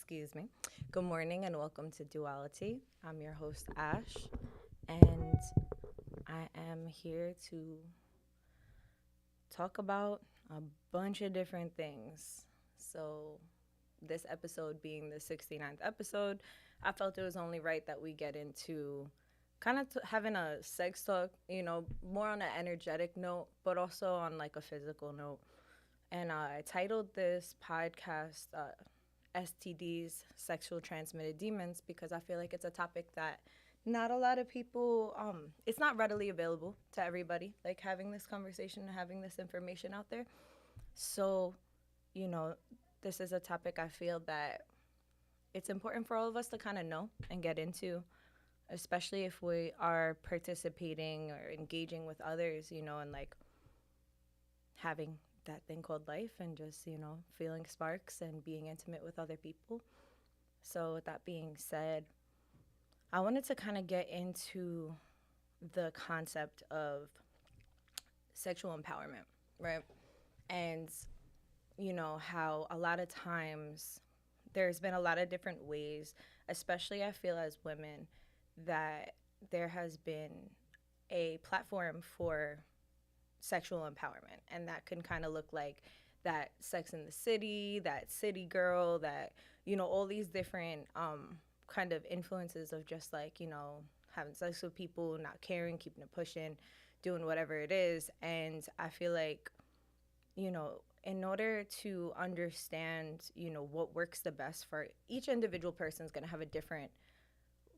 Excuse me. Good morning and welcome to Duality. I'm your host, Ash, and I am here to talk about a bunch of different things. So, this episode being the 69th episode, I felt it was only right that we get into kind of having a sex talk, more on an energetic note, but also on like a physical note. And I titled this podcast STDs, sexual transmitted demons, because I feel like it's a topic that not a lot of people, it's not readily available to everybody, like having this conversation and having this information out there. So, you know, this is a topic I feel that it's important for all of us to kind of know and get into, especially if we are participating or engaging with others, and like having that thing called life and just, feeling sparks and being intimate with other people. So, with that being said, I wanted to kind of get into the concept of sexual empowerment, right? And, how a lot of times there's been a lot of different ways, especially I feel as women, that there has been a platform for sexual empowerment. And that can kind of look like that Sex in the City, that City Girl, that, all these different kind of influences of just like, having sex with people, not caring, keeping it pushing, doing whatever it is. And I feel like, in order to understand, what works the best for each individual person is going to have a different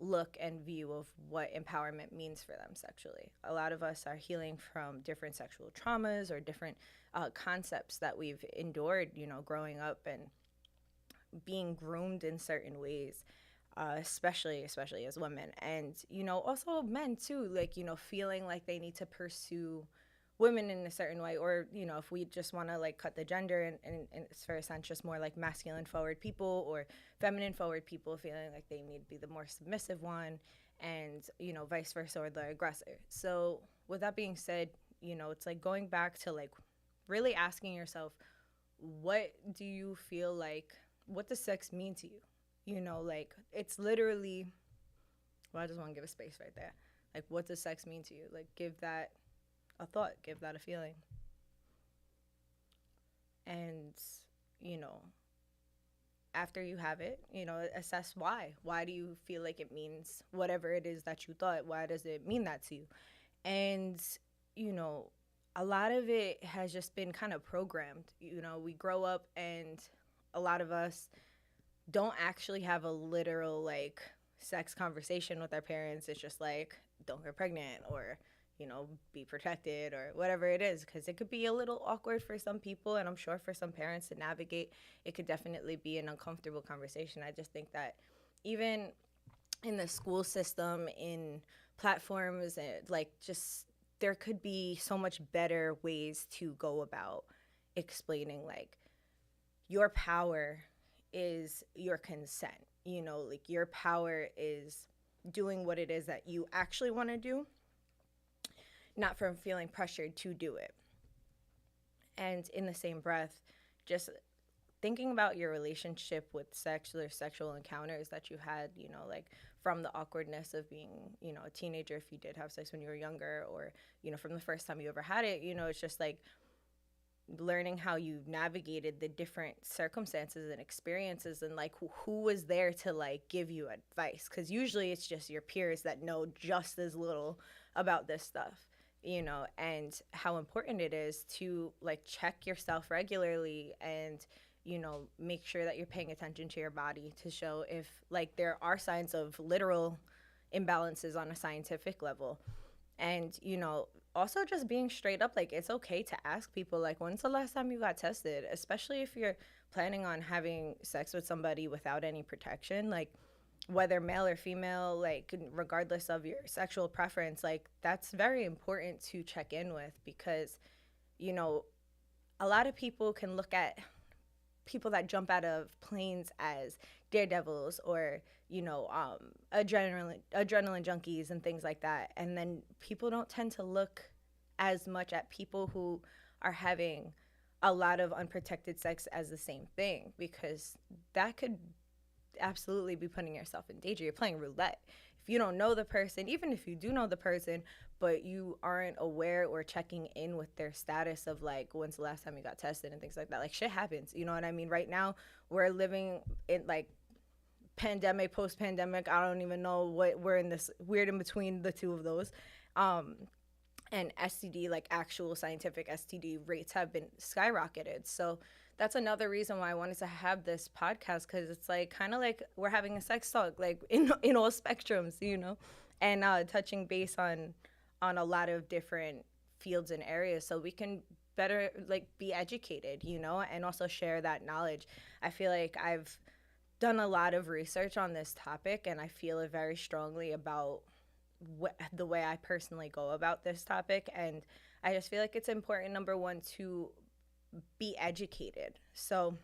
look and view of what empowerment means for them sexually. A lot of us are healing from different sexual traumas or different concepts that we've endured, growing up and being groomed in certain ways, especially as women, and also men too. Like feeling like they need to pursue women in a certain way, or if we just want to like cut the gender and it's for a sense just more like masculine forward people or feminine forward people feeling like they need to be the more submissive one, and vice versa, or the aggressor. So with that being said, it's like going back to like really asking yourself, what do you feel like, what does sex mean to you? Like it's literally, well, I just want to give a space right there. Like, what does sex mean to you? Like, give that a thought, give that a feeling. And, you know, after you have it, assess why. Why do you feel like it means whatever it is that you thought? Why does it mean that to you? And, you know, a lot of it has just been kind of programmed. We grow up and a lot of us don't actually have a literal, like, sex conversation with our parents. It's just like, don't get pregnant, or be protected, or whatever it is, because it could be a little awkward for some people, and I'm sure for some parents to navigate, it could definitely be an uncomfortable conversation. I just think that even in the school system, in platforms, and like just there could be so much better ways to go about explaining like your power is your consent. Like your power is doing what it is that you actually want to do, not from feeling pressured to do it. And in the same breath, just thinking about your relationship with sex or sexual encounters that you had, like from the awkwardness of being, a teenager, if you did have sex when you were younger, or, from the first time you ever had it, it's just like learning how you navigated the different circumstances and experiences, and like who was there to like give you advice, because usually it's just your peers that know just as little about this stuff, and how important it is to like check yourself regularly, and make sure that you're paying attention to your body to show if like there are signs of literal imbalances on a scientific level. And also just being straight up, like it's okay to ask people like, when's the last time you got tested, especially if you're planning on having sex with somebody without any protection, like whether male or female, like regardless of your sexual preference. Like that's very important to check in with, because you know a lot of people can look at people that jump out of planes as daredevils, or adrenaline junkies and things like that, and then people don't tend to look as much at people who are having a lot of unprotected sex as the same thing, because that could absolutely be putting yourself in danger. You're playing roulette. If you don't know the person, even if you do know the person, but you aren't aware or checking in with their status of like when's the last time you got tested and things like that, like shit happens. You know what I mean? Right now, we're living in like pandemic, post pandemic. I don't even know what we're in this weird in between the two of those. Um, and STD, like actual scientific STD rates have been skyrocketed. So that's another reason why I wanted to have this podcast, because it's like kind of like we're having a sex talk, like in all spectrums, you know, and touching base on a lot of different fields and areas, so we can better like be educated, you know, and also share that knowledge. I feel like I've done a lot of research on this topic, and I feel it very strongly about the way I personally go about this topic. And I just feel like it's important, number one, to be educated. So,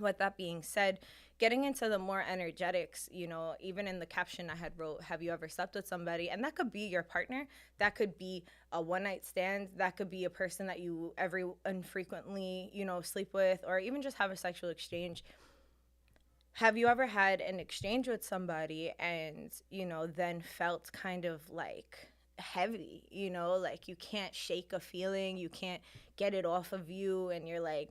with that being said, getting into the more energetics, you know, even in the caption I had wrote, have you ever slept with somebody? And that could be your partner, that could be a one night stand, that could be a person that you every infrequently, you know, sleep with, or even just have a sexual exchange. Have you ever had an exchange with somebody and, you know, then felt kind of like heavy, you know, like you can't shake a feeling, you can't get it off of you, and you're like,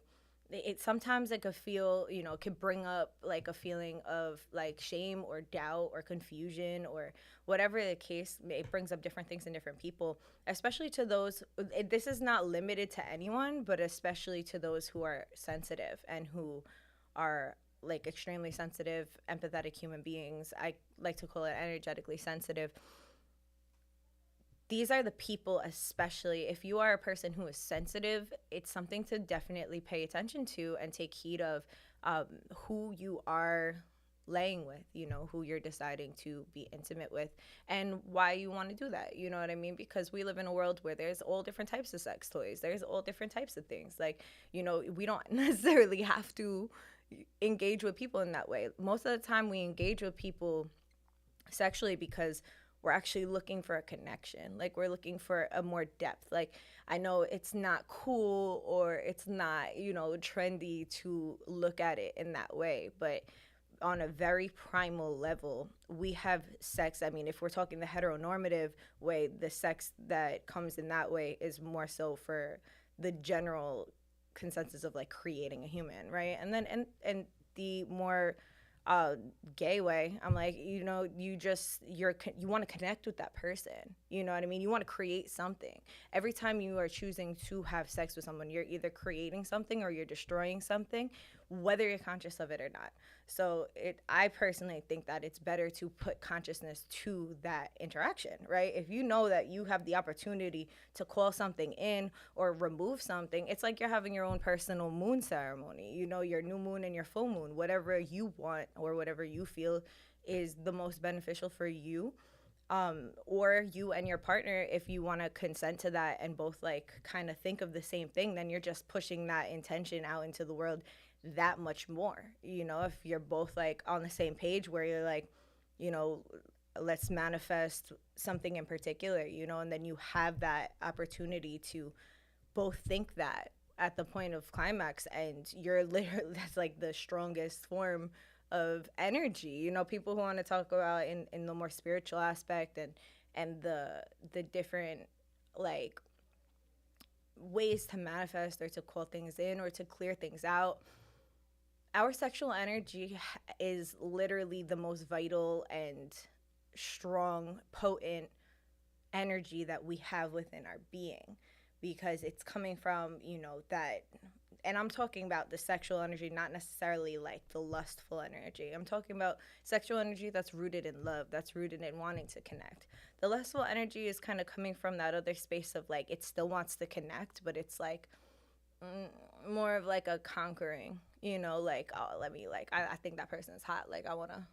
it sometimes it could feel, you know, it could bring up like a feeling of like shame or doubt or confusion or whatever the case. It brings up different things in different people, especially to those, this is not limited to anyone, but especially to those who are sensitive and who are like extremely sensitive, empathetic human beings. I like to call it energetically sensitive. These are the people, especially if you are a person who is sensitive, it's something to definitely pay attention to and take heed of, who you are laying with, you know, who you're deciding to be intimate with, and why you want to do that. You know what I mean? Because we live in a world where there's all different types of sex toys, there's all different types of things. Like, you know, we don't necessarily have to engage with people in that way. Most of the time, we engage with people sexually because we're actually looking for a connection. Like, we're looking for a more depth. Like, I know it's not cool or it's not, you know, trendy to look at it in that way, but on a very primal level, we have sex. I mean, if we're talking the heteronormative way, the sex that comes in that way is more so for the general consensus of like creating a human, right? And then and the more uh gay way, I'm like, you know, you want to connect with that person, you know what I mean? You want to create something. Every time you are choosing to have sex with someone, you're either creating something or you're destroying something, whether you're conscious of it or not. So I personally think that it's better to put consciousness to that interaction, right? If you know that you have the opportunity to call something in or remove something, it's like you're having your own personal moon ceremony, you know, your new moon and your full moon, whatever you want or whatever you feel is the most beneficial for you, or you and your partner. If you want to consent to that and both like kind of think of the same thing, then you're just pushing that intention out into the world that much more. You know, if you're both like on the same page where you're like, you know, let's manifest something in particular, you know, and then you have that opportunity to both think that at the point of climax, and you're literally, that's like the strongest form of energy. You know, people who want to talk about in the more spiritual aspect and the different like ways to manifest or to call things in or to clear things out, our sexual energy is literally the most vital and strong, potent energy that we have within our being, because it's coming from, you know, that. And I'm talking about the sexual energy, not necessarily like the lustful energy. I'm talking about sexual energy that's rooted in love, that's rooted in wanting to connect. The lustful energy is kind of coming from that other space of like, it still wants to connect, but it's like, more of like a conquering, you know, like, oh, let me, like, I think that person's hot. Like, I want to,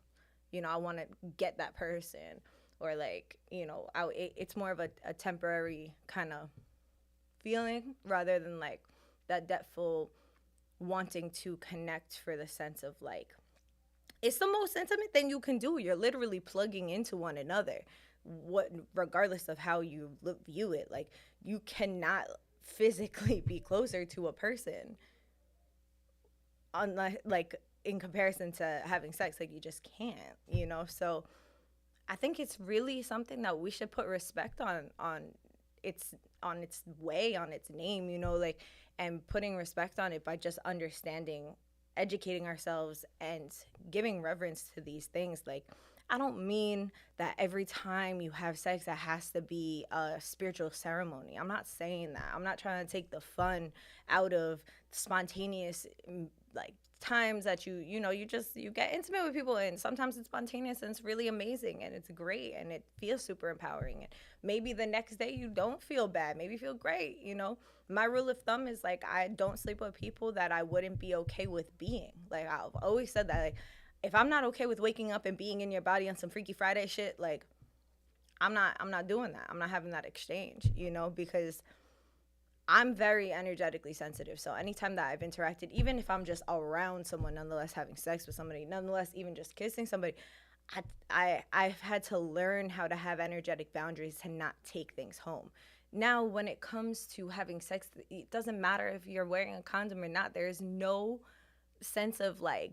you know, I want to get that person. Or like, you know, it's more of a temporary kind of feeling rather than like that depthful wanting to connect for the sense of like, it's the most intimate thing you can do. You're literally plugging into one another, what, regardless of how you view it. Like, you cannot physically be closer to a person unless like in comparison to having sex. Like, you just can't, you know? So I think it's really something that we should put respect its its way, on its name, you know, like, and putting respect on it by just understanding, educating ourselves, and giving reverence to these things. Like, I don't mean that every time you have sex that has to be a spiritual ceremony. I'm not saying that. I'm not trying to take the fun out of spontaneous, like, times that you know, you get intimate with people, and sometimes it's spontaneous and it's really amazing and it's great and it feels super empowering, and maybe the next day you don't feel bad, maybe you feel great, you know. My rule of thumb is, like, I don't sleep with people that I wouldn't be okay with being. Like, I've always said that, like, if I'm not okay with waking up and being in your body on some Freaky Friday shit, like, I'm not doing that. I'm not having that exchange, you know, because I'm very energetically sensitive. So anytime that I've interacted, even if I'm just around someone, nonetheless having sex with somebody, nonetheless even just kissing somebody, I've had to learn how to have energetic boundaries to not take things home. Now, when it comes to having sex, it doesn't matter if you're wearing a condom or not. There's no sense of, like,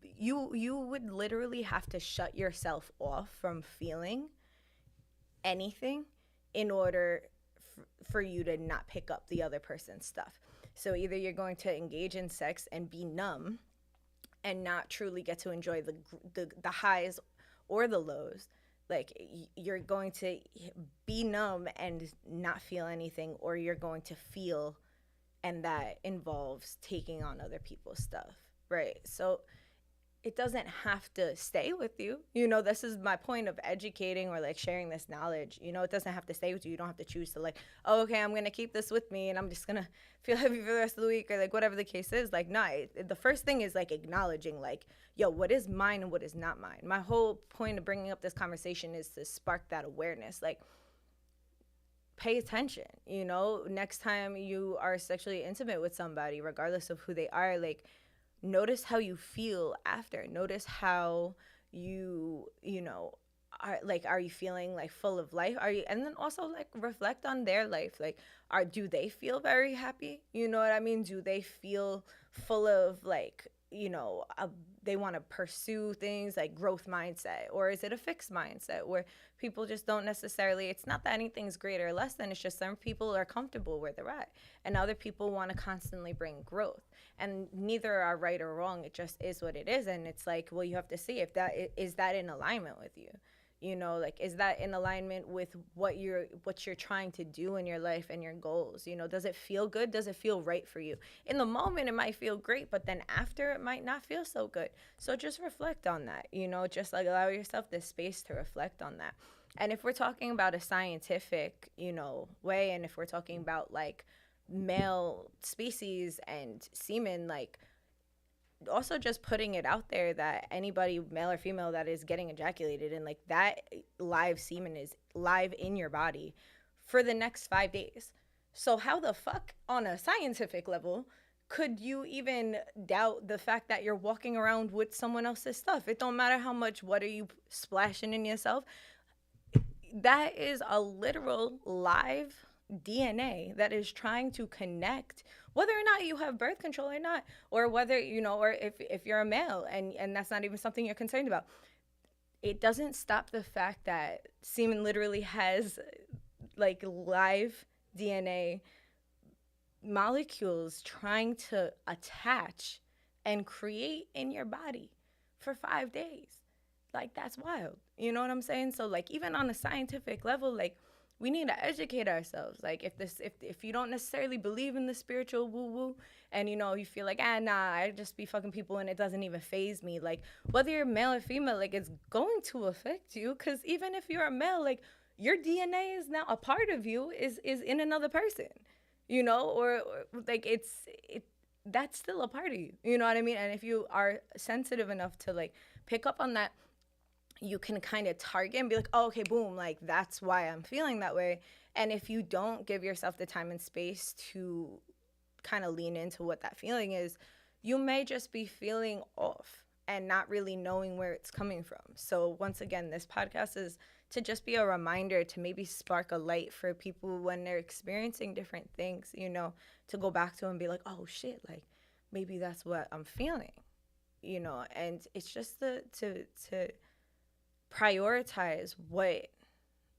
you would literally have to shut yourself off from feeling anything in order for you to not pick up the other person's stuff. So either you're going to engage in sex and be numb and not truly get to enjoy the highs or the lows. Like, you're going to be numb and not feel anything, or you're going to feel, and that involves taking on other people's stuff, right? So it doesn't have to stay with you. You know, this is my point of educating or, like, sharing this knowledge. You know, it doesn't have to stay with you. You don't have to choose to, like, oh, okay, I'm going to keep this with me and I'm just going to feel heavy for the rest of the week, or, like, whatever the case is. Like, no, the first thing is, like, acknowledging, like, yo, what is mine and what is not mine. My whole point of bringing up this conversation is to spark that awareness. Like, pay attention, you know, next time you are sexually intimate with somebody, regardless of who they are, like, notice how you feel after. Notice how you know, are you feeling, like, full of life? Are you, and then also, like, reflect on their life. Like, do they feel very happy? You know what I mean? Do they feel full of, like, you know, they want to pursue things, like growth mindset, or is it a fixed mindset where people just don't necessarily, it's not that anything's great or less than, it's just some people are comfortable where they're at and other people want to constantly bring growth, and neither are right or wrong. It just is what it is. And it's like, well, you have to see if that is that in alignment with you. You know, like, is that in alignment with what you're trying to do in your life and your goals? You know, does it feel good? Does it feel right for you? In the moment it might feel great, but then after it might not feel so good. So just reflect on that, you know, just, like, allow yourself the space to reflect on that. And if we're talking about a scientific, you know, way, and if we're talking about, like, male species and semen, like, also just putting it out there that anybody, male or female, that is getting ejaculated, and, like, that live semen is live in your body for the next 5 days. So how the fuck, on a scientific level, could you even doubt the fact that you're walking around with someone else's stuff? It don't matter how much water you splashing in yourself. That is a literal live DNA that is trying to connect, whether or not you have birth control or not, or whether, you know, or if you're a male and that's not even something you're concerned about. It doesn't stop the fact that semen literally has, like, live DNA molecules trying to attach and create in your body for 5 days. Like, that's wild. You know what I'm saying? So, like, even on a scientific level, like, we need to educate ourselves. Like, if you don't necessarily believe in the spiritual woo woo, and, you know, you feel like, nah, I just be fucking people and it doesn't even phase me. Like, whether you're male or female, like, it's going to affect you, because even if you're a male, like, your DNA is now a part of you, is in another person, you know, or like, that's still a part of you. You know what I mean? And if you are sensitive enough to, like, pick up on that, you can kind of target and be like, oh, okay, boom, like, that's why I'm feeling that way. And if you don't give yourself the time and space to kind of lean into what that feeling is, you may just be feeling off and not really knowing where it's coming from. So once again, this podcast is to just be a reminder to maybe spark a light for people when they're experiencing different things, you know, to go back to and be like, oh shit, like, maybe that's what I'm feeling. and it's just to prioritize what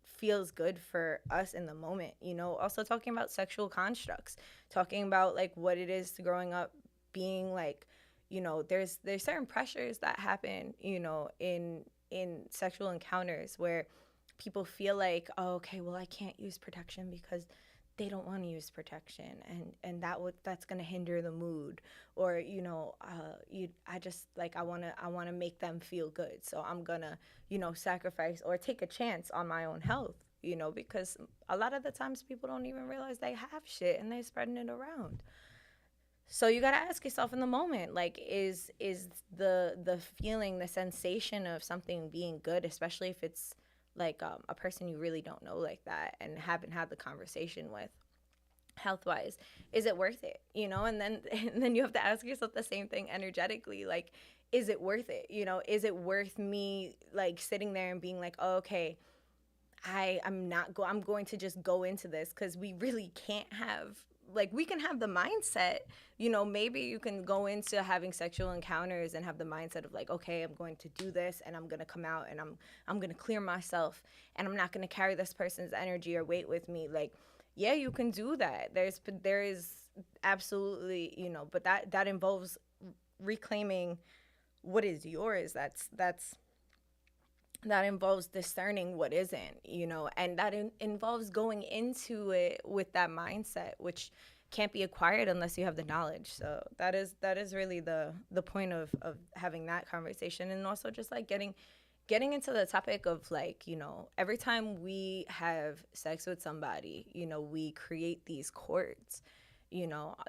feels good for us in the moment. Also talking about sexual constructs, talking about like what it is to growing up being like, there's certain pressures that happen, in sexual encounters where people feel like, oh, okay, well, I can't use protection because they don't want to use protection, and that's going to hinder the mood, or I just like I want to make them feel good, so I'm going to sacrifice or take a chance on my own health, because a lot of the times people don't even realize they have shit and they're spreading it around. So you got to ask yourself in the moment, like, is the feeling, the sensation of something being good, especially if it's like a person you really don't know like that and haven't had the conversation with, health wise, is it worth it? And then and then you have to ask yourself the same thing energetically, like, is it worth it? Is it worth me like sitting there and being like, oh, okay, I'm going to just go into this, because we really can't have, like, we can have the mindset, maybe you can go into having sexual encounters and have the mindset of like, okay, I'm going to do this and I'm going to come out and I'm going to clear myself and I'm not going to carry this person's energy or weight with me. Like, yeah, you can do that. There is absolutely, but that involves reclaiming what is yours. That involves discerning what isn't, and that involves going into it with that mindset, which can't be acquired unless you have the knowledge. So that is really the point of having that conversation, and also just like getting into the topic of like, every time we have sex with somebody, we create these cords,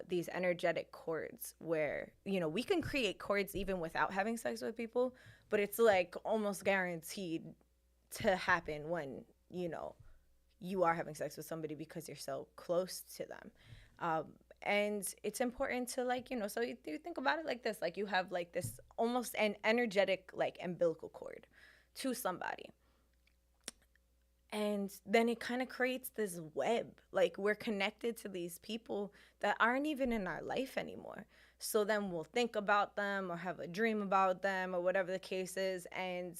these energetic cords where, we can create cords even without having sex with people, but it's like almost guaranteed to happen when, you are having sex with somebody, because you're so close to them. Um, and it's important to like, so you think about it like this, like you have like this almost an energetic like umbilical cord to somebody, and then it kind of creates this web, like we're connected to these people that aren't even in our life anymore. So then we'll think about them or have a dream about them or whatever the case is, and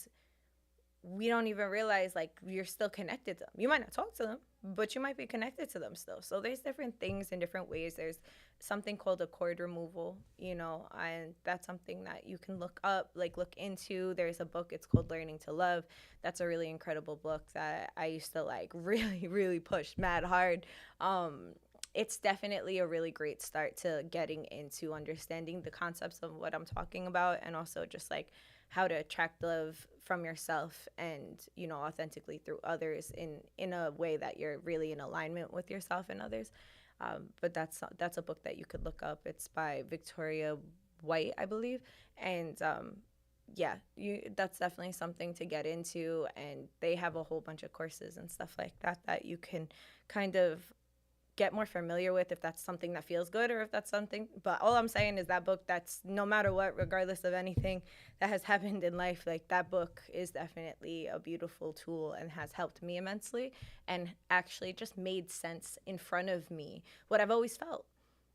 we don't even realize like you're still connected to them. You might not talk to them, but you might be connected to them still. So there's different things in different ways. There's something called a cord removal, and that's something that you can look up, like look into. There's a book, it's called Learning to Love. That's a really incredible book that I used to like really, really push mad hard. It's definitely a really great start to getting into understanding the concepts of what I'm talking about, and also just like how to attract love from yourself and, authentically through others in a way that you're really in alignment with yourself and others. But that's a book that you could look up. It's by Victoria White, I believe. And yeah, that's definitely something to get into, and they have a whole bunch of courses and stuff like that you can kind of get more familiar with, if that's something that feels good or if that's something. But all I'm saying is that book, that's no matter what, regardless of anything that has happened in life, like that book is definitely a beautiful tool and has helped me immensely, and actually just made sense in front of me what I've always felt.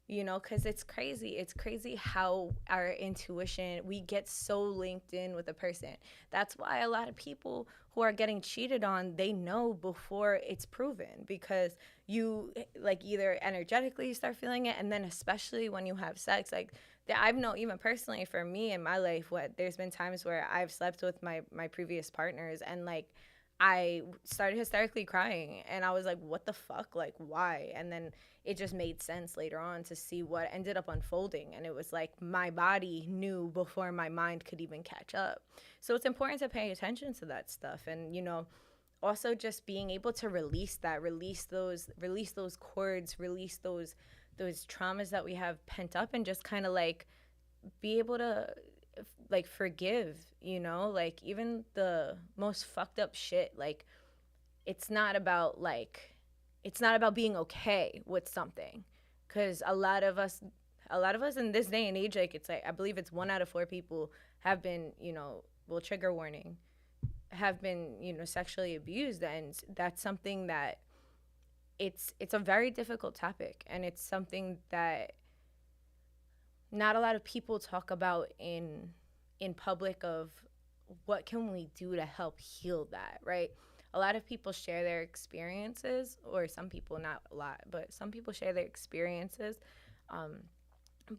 Because it's crazy how our intuition, we get so linked in with a person. That's why a lot of people who are getting cheated on, they know before it's proven, because you like either energetically start feeling it, and then especially when you have sex, like I've known, even personally for me in my life, what there's been times where I've slept with my previous partners, and like I started hysterically crying, and I was like, what the fuck? Like, why? And then it just made sense later on to see what ended up unfolding. And it was like my body knew before my mind could even catch up. So it's important to pay attention to that stuff. And, also just being able to release that, release those cords, release those traumas that we have pent up, and just kind of like be able to like forgive, like even the most fucked up shit. Like it's not about like it's not about being okay with something, because a lot of us in this day and age, like it's like I believe it's 1 out of 4 people have been, well, trigger warning, have been, sexually abused. And that's something that it's a very difficult topic, and it's something that not a lot of people talk about in in public of what can we do to help heal that, right? A lot of people share their experiences, or some people, not a lot, but some people share their experiences. Um,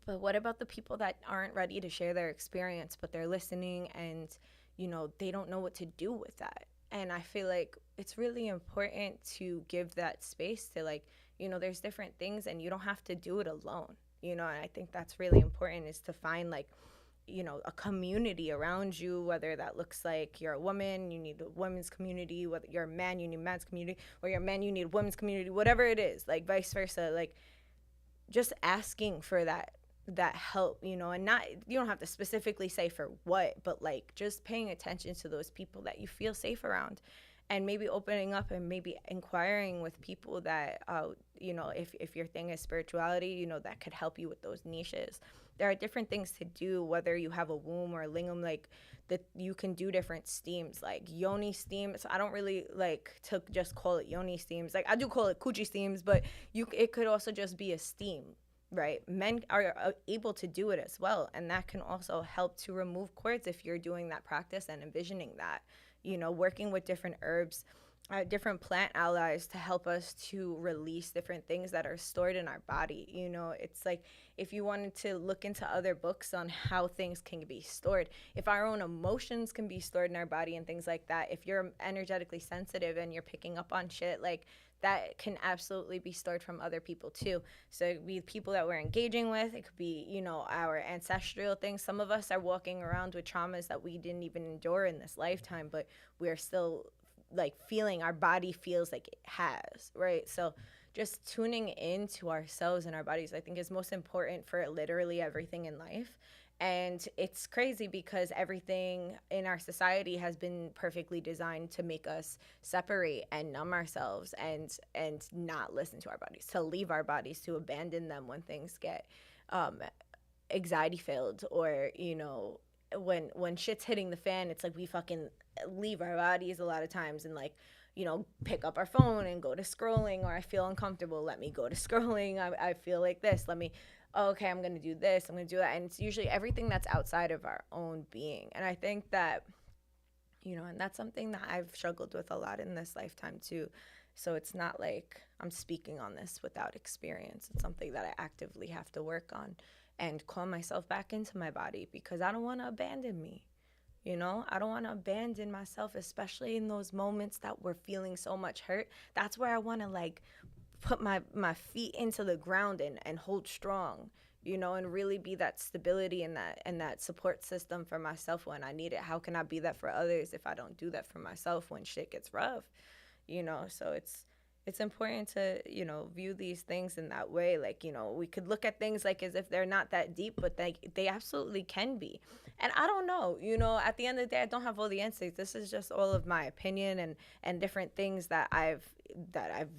but what about the people that aren't ready to share their experience, but they're listening and, they don't know what to do with that? And I feel like it's really important to give that space to, like, there's different things and you don't have to do it alone, and I think that's really important, is to find, like, a community around you, whether that looks like you're a woman, you need a women's community, whether you're a man, you need a man's community, or you're a man, you need a women's community, whatever it is, like vice versa. Like, just asking for that help, and not, you don't have to specifically say for what, but like just paying attention to those people that you feel safe around, and maybe opening up and maybe inquiring with people that if your thing is spirituality, that could help you with those niches. There are different things to do, whether you have a womb or a lingam, like that you can do different steams, like yoni steams. I don't really like to just call it yoni steams. Like, I do call it coochie steams, but it could also just be a steam, right? Men are able to do it as well, and that can also help to remove cords if you're doing that practice and envisioning that, working with different herbs, different plant allies to help us to release different things that are stored in our body. It's like, if you wanted to look into other books on how things can be stored, if our own emotions can be stored in our body and things like that, if you're energetically sensitive and you're picking up on shit, like, that can absolutely be stored from other people too. So it could be people that we're engaging with. It could be, our ancestral things. Some of us are walking around with traumas that we didn't even endure in this lifetime, but we're still like feeling, our body feels like it has, right? So just tuning into ourselves and our bodies, I think, is most important for literally everything in life. And it's crazy because everything in our society has been perfectly designed to make us separate and numb ourselves, and not listen to our bodies, to leave our bodies, to abandon them when things get um, anxiety filled, or when shit's hitting the fan. It's like we fucking leave our bodies a lot of times, and like, pick up our phone and go to scrolling, or I feel uncomfortable, let me go to scrolling. I feel like this, let me, oh, okay, I'm gonna do this, I'm gonna do that. And it's usually everything that's outside of our own being. And I think that, and that's something that I've struggled with a lot in this lifetime too. So it's not like I'm speaking on this without experience. It's something that I actively have to work on and call myself back into my body, because I don't want to abandon me. I don't want to abandon myself, especially in those moments that we're feeling so much hurt. That's where I want to, like, put my feet into the ground and hold strong, and really be that stability and that support system for myself when I need it. How can I be that for others if I don't do that for myself when shit gets rough? So it's important to, view these things in that way. Like, we could look at things like as if they're not that deep, but they absolutely can be. And I don't know, at the end of the day, I don't have all the answers. This is just all of my opinion and different things that I've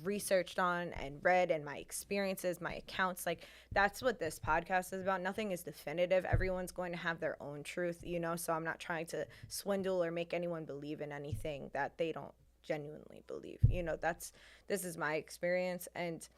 researched on and read, and my experiences, my accounts. Like, that's what this podcast is about. Nothing is definitive. Everyone's going to have their own truth, so I'm not trying to swindle or make anyone believe in anything that they don't genuinely believe. This is my experience, and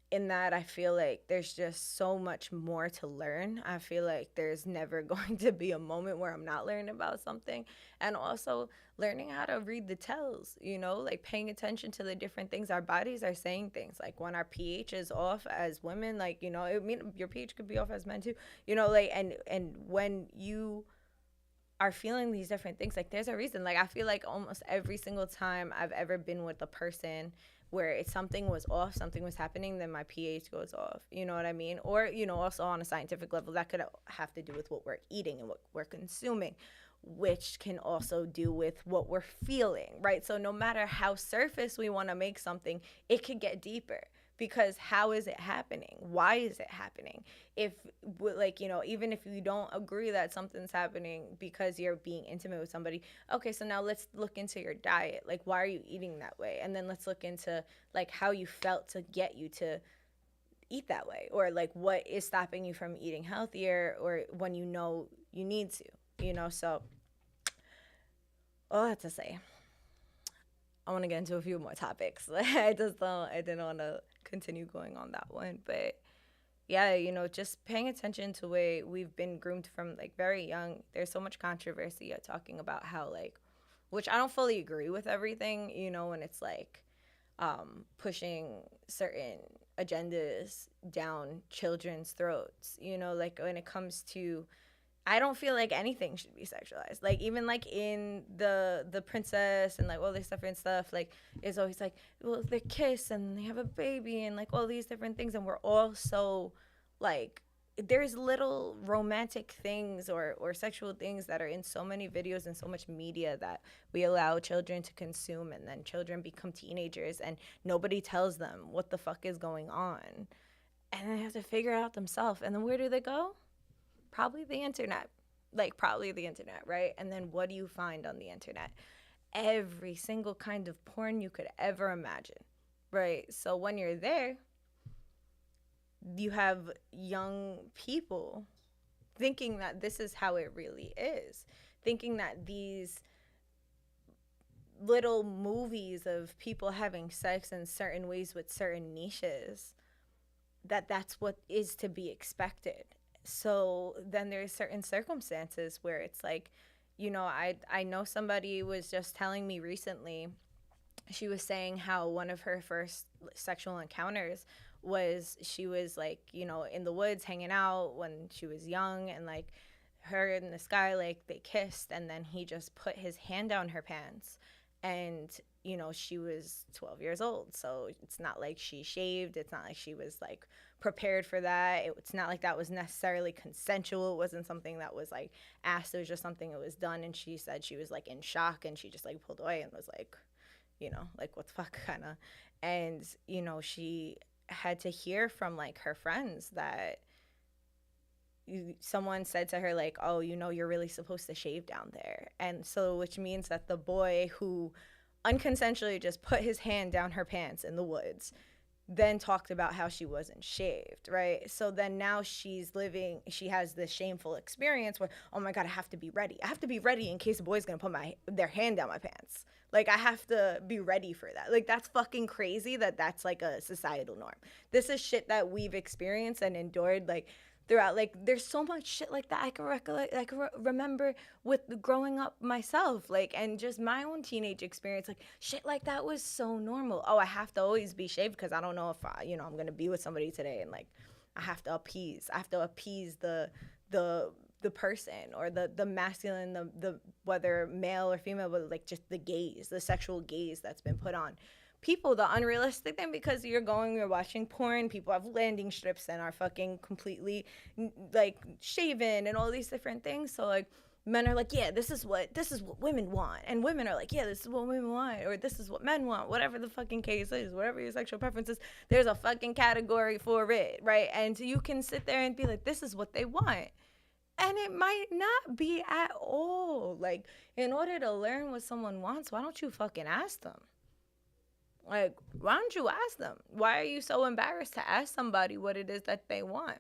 in that, I feel like there's just so much more to learn. I feel like there's never going to be a moment where I'm not learning about something. And also learning how to read the tells, like paying attention to the different things our bodies are saying. Things like when our pH is off as women, like, I mean, your pH could be off as men too, like, and when you are feeling these different things, like, there's a reason. Like, I feel like almost every single time I've ever been with a person where something was off, something was happening, then my pH goes off. You know what I mean? Or, also on a scientific level, that could have to do with what we're eating and what we're consuming, which can also do with what we're feeling, right? So no matter how surface we want to make something, it could get deeper. Because how is it happening? Why is it happening? If, like, even if you don't agree that something's happening because you're being intimate with somebody, okay, so now let's look into your diet. Like, why are you eating that way? And then let's look into, like, how you felt to get you to eat that way, or like what is stopping you from eating healthier, or when you need to, so all that to say, I want to get into a few more topics. I didn't want to continue going on that one, but yeah, just paying attention to the way we've been groomed from like very young. There's so much controversy talking about how like, which I don't fully agree with everything, when it's like pushing certain agendas down children's throats, like when it comes to, I don't feel like anything should be sexualized. Like even like in the princess and like all this different stuff, like it's always like, well, they kiss and they have a baby and like all these different things, and we're all so like, there's little romantic things or sexual things that are in so many videos and so much media that we allow children to consume, and then children become teenagers and nobody tells them what the fuck is going on, and they have to figure it out themselves. And then where do they go? Probably the internet. Like probably the internet, right? And then what do you find on the internet? Every single kind of porn you could ever imagine, right? So when you're there, you have young people thinking that this is how it really is, thinking that these little movies of people having sex in certain ways with certain niches, that's what is to be expected. So then there's certain circumstances where it's like, I know somebody was just telling me recently, she was saying how one of her first sexual encounters was, she was like, in the woods hanging out when she was young, and like her and this guy, like they kissed, and then he just put his hand down her pants, and she was 12 years old, so it's not like she shaved, it's not like she was like prepared for that, it's not like that was necessarily consensual, it wasn't something that was like asked, it was just something that was done. And she said she was like in shock, and she just like pulled away and was like, like what the fuck kind of. And she had to hear from like her friends that someone said to her like, oh, you're really supposed to shave down there. And so which means that the boy who unconsensually just put his hand down her pants in the woods then talked about how she wasn't shaved, right? So then now she has this shameful experience where, oh my God, I have to be ready in case a boy's gonna put their hand down my pants. Like I have to be ready for that. Like that's fucking crazy that's like a societal norm. This is shit that we've experienced and endured like throughout. Like there's so much shit like that I can recollect, I can remember with growing up myself, like, and just my own teenage experience, like shit like that was so normal. Oh, I have to always be shaved because I don't know if I'm gonna be with somebody today, and like I have to appease the person or the masculine, the whether male or female, but like just the sexual gaze that's been put on people, the unrealistic thing, because you're watching porn, people have landing strips and are fucking completely like shaven and all these different things. So like men are like, yeah, this is what women want, and women are like, yeah, this is what women want, or this is what men want, whatever the fucking case is, whatever your sexual preference is, there's a fucking category for it, right? And so you can sit there and be like, this is what they want, and it might not be at all. Like in order to learn what someone wants, why don't you fucking ask them? Like, why don't you ask them? Why are you so embarrassed to ask somebody what it is that they want?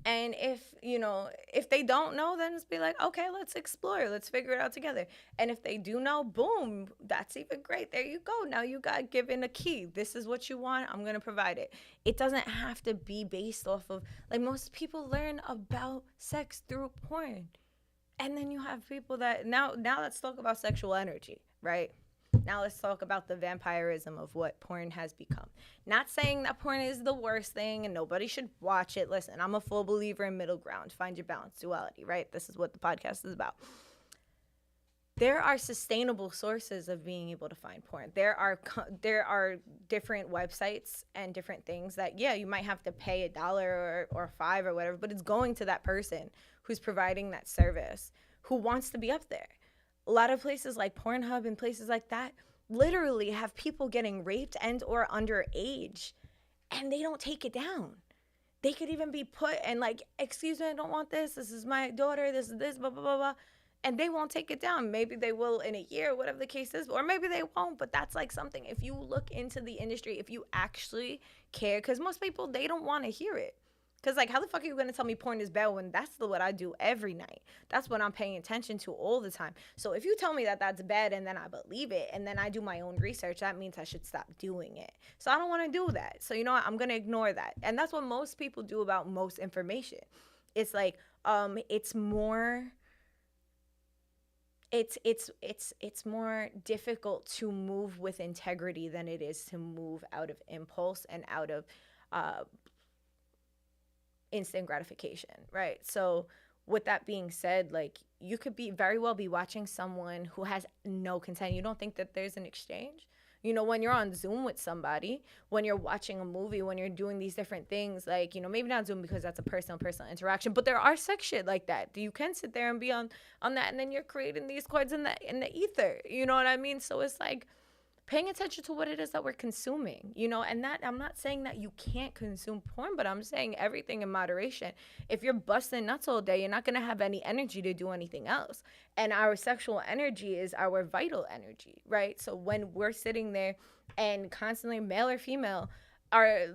And if they don't know, then it's be like, okay, let's explore. Let's figure it out together. And if they do know, boom, that's even great. There you go. Now you got given a key. This is what you want. I'm going to provide it. It doesn't have to be based off of, like, most people learn about sex through porn. And then you have people that, now let's talk about sexual energy, right? Now let's talk about the vampirism of what porn has become. Not saying that porn is the worst thing and nobody should watch it. Listen, I'm a full believer in middle ground. Find your balance, duality, right? This is what the podcast is about. There are sustainable sources of being able to find porn. There are different websites and different things that, yeah, you might have to pay $1 or $5 or whatever, but it's going to that person who's providing that service, who wants to be up there. A lot of places like Pornhub and places like that literally have people getting raped and or underage, and they don't take it down. They could even be put and like, excuse me, I don't want this. This is my daughter. This is this, blah, blah, blah, blah. And they won't take it down. Maybe they will in a year, whatever the case is, or maybe they won't. But that's like something, if you look into the industry, if you actually care, because most people, they don't want to hear it. Because, like, how the fuck are you going to tell me porn is bad when that's what I do every night? That's what I'm paying attention to all the time. So if you tell me that that's bad and then I believe it and then I do my own research, that means I should stop doing it. So I don't want to do that. So, you know what? I'm going to ignore that. And that's what most people do about most information. It's like, it's more it's more difficult to move with integrity than it is to move out of impulse and out of uh, instant gratification, right? So with that being said, like, you could be very well be watching someone who has no consent. You don't think that there's an exchange? You know, when you're on Zoom with somebody, when you're watching a movie, when you're doing these different things, like, you know, maybe not Zoom because that's a personal interaction, but there are sex shit like that. You can sit there and be on that, and then you're creating these chords in the ether. You know what I mean? So it's like paying attention to what it is that we're consuming, you know, and that I'm not saying that you can't consume porn, but I'm saying everything in moderation. If you're busting nuts all day, you're not going to have any energy to do anything else. And our sexual energy is our vital energy, right? So when we're sitting there and constantly, male or female, are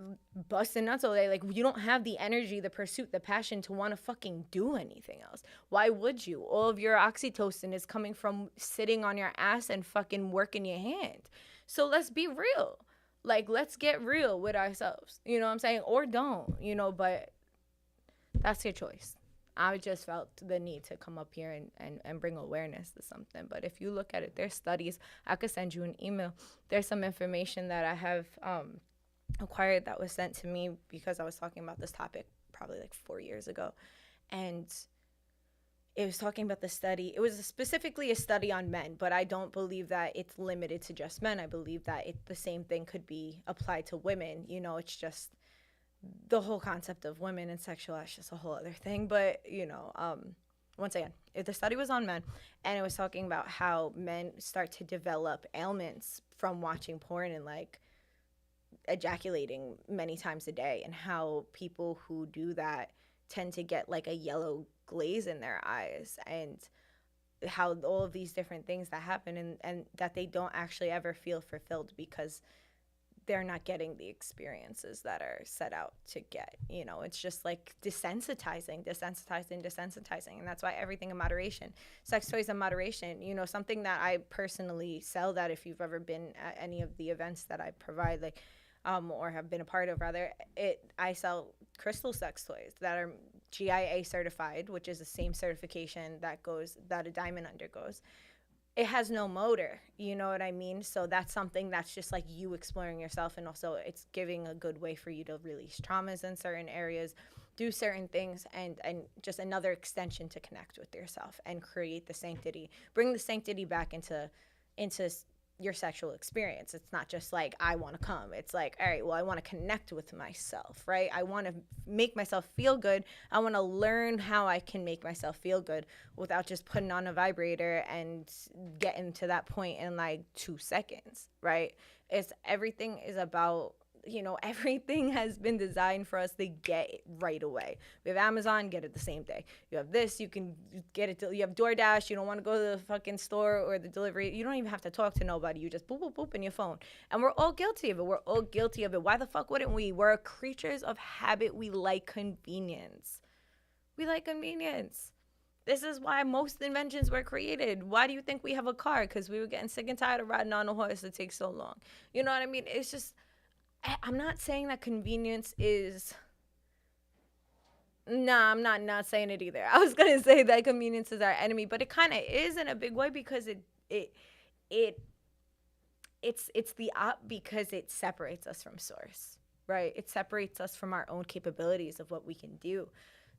busting nuts all day, like, you don't have the energy, the pursuit, the passion to want to fucking do anything else. Why would you? All of your oxytocin is coming from sitting on your ass and fucking working your hand. So let's be real. Like, let's get real with ourselves. You know what I'm saying? Or don't, you know, but that's your choice. I just felt the need to come up here and bring awareness to something. But if you look at it, there's studies. I could send you an email. There's some information that I have acquired that was sent to me because I was talking about this topic probably like 4 years ago. And it was talking about the study. It was specifically a study on men, but I don't believe that it's limited to just men. I believe that the same thing could be applied to women. You know, it's just the whole concept of women and sexual is just a whole other thing. But, you know, once again, the study was on men, and it was talking about how men start to develop ailments from watching porn and, like, ejaculating many times a day, and how people who do that tend to get like a yellow glaze in their eyes, and how all of these different things that happen, and that they don't actually ever feel fulfilled because they're not getting the experiences that are set out to get. You know, it's just like desensitizing. And that's why everything in moderation. Sex toys in moderation, you know, something that I personally sell, that if you've ever been at any of the events that I provide, like, or have been a part of, rather, I sell crystal sex toys that are GIA certified, which is the same certification that a diamond undergoes. It has no motor, you know what I mean? So that's something that's just like you exploring yourself, and also it's giving a good way for you to release traumas in certain areas, do certain things, and just another extension to connect with yourself and create the sanctity, bring the sanctity back into your sexual experience. It's not just like, I want to come. It's like, all right, well, I want to connect with myself, right? I want to make myself feel good. I want to learn how I can make myself feel good without just putting on a vibrator and getting to that point in like 2 seconds, right? Everything is about, you know, everything has been designed for us to get it right away. We have Amazon, get it the same day. You have this, you can get it. You have DoorDash, you don't want to go to the fucking store or the delivery. You don't even have to talk to nobody. You just boop, boop, boop in your phone. And we're all guilty of it. We're all guilty of it. Why the fuck wouldn't we? We're creatures of habit. We like convenience. This is why most inventions were created. Why do you think we have a car? Because we were getting sick and tired of riding on a horse that takes so long. You know what I mean? It's just, I'm not saying that convenience is. Nah, I'm not saying it either. I was gonna say that convenience is our enemy, but it kind of is in a big way, because it's the op, because it separates us from source, right? It separates us from our own capabilities of what we can do.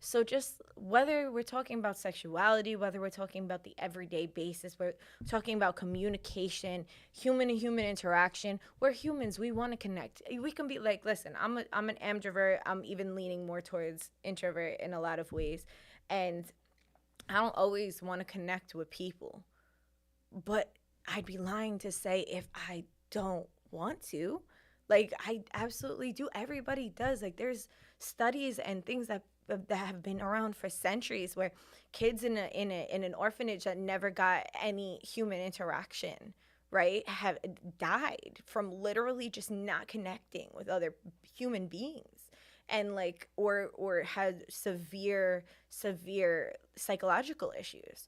So just whether we're talking about sexuality, whether we're talking about the everyday basis, we're talking about communication, human to human interaction, we're humans. We want to connect. We can be like, listen, I'm an ambivert. I'm even leaning more towards introvert in a lot of ways. And I don't always want to connect with people. But I'd be lying to say if I don't want to. Like, I absolutely do. Everybody does. Like, there's studies and things that have been around for centuries, where kids in an orphanage that never got any human interaction, right, have died from literally just not connecting with other human beings. and like or had severe psychological issues.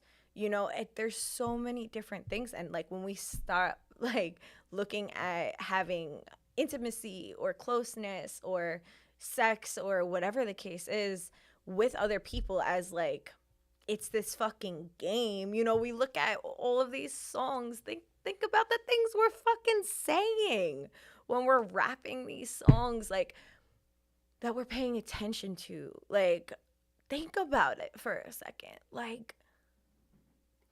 There's so many different things, and like when we start like looking at having intimacy or closeness or sex or whatever the case is with other people as like it's this fucking game. We look at all of these songs. Think about the things we're fucking saying when we're rapping these songs, like that we're paying attention to. Like, think about it for a second. Like,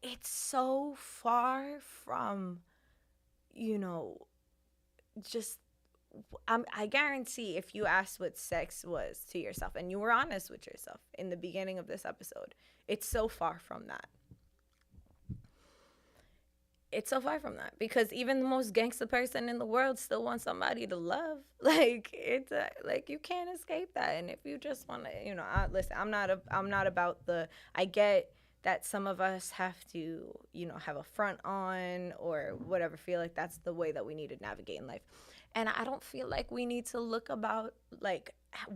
it's so far from, you know, just I guarantee if you asked what sex was to yourself and you were honest with yourself in the beginning of this episode, it's so far from that. It's so far from that because even the most gangster person in the world still wants somebody to love. Like it's like you can't escape that. And if you just want to, listen, I'm not about the. I get that some of us have to, have a front on or whatever. Feel like that's the way that we need to navigate in life. And I don't feel like we need to look about like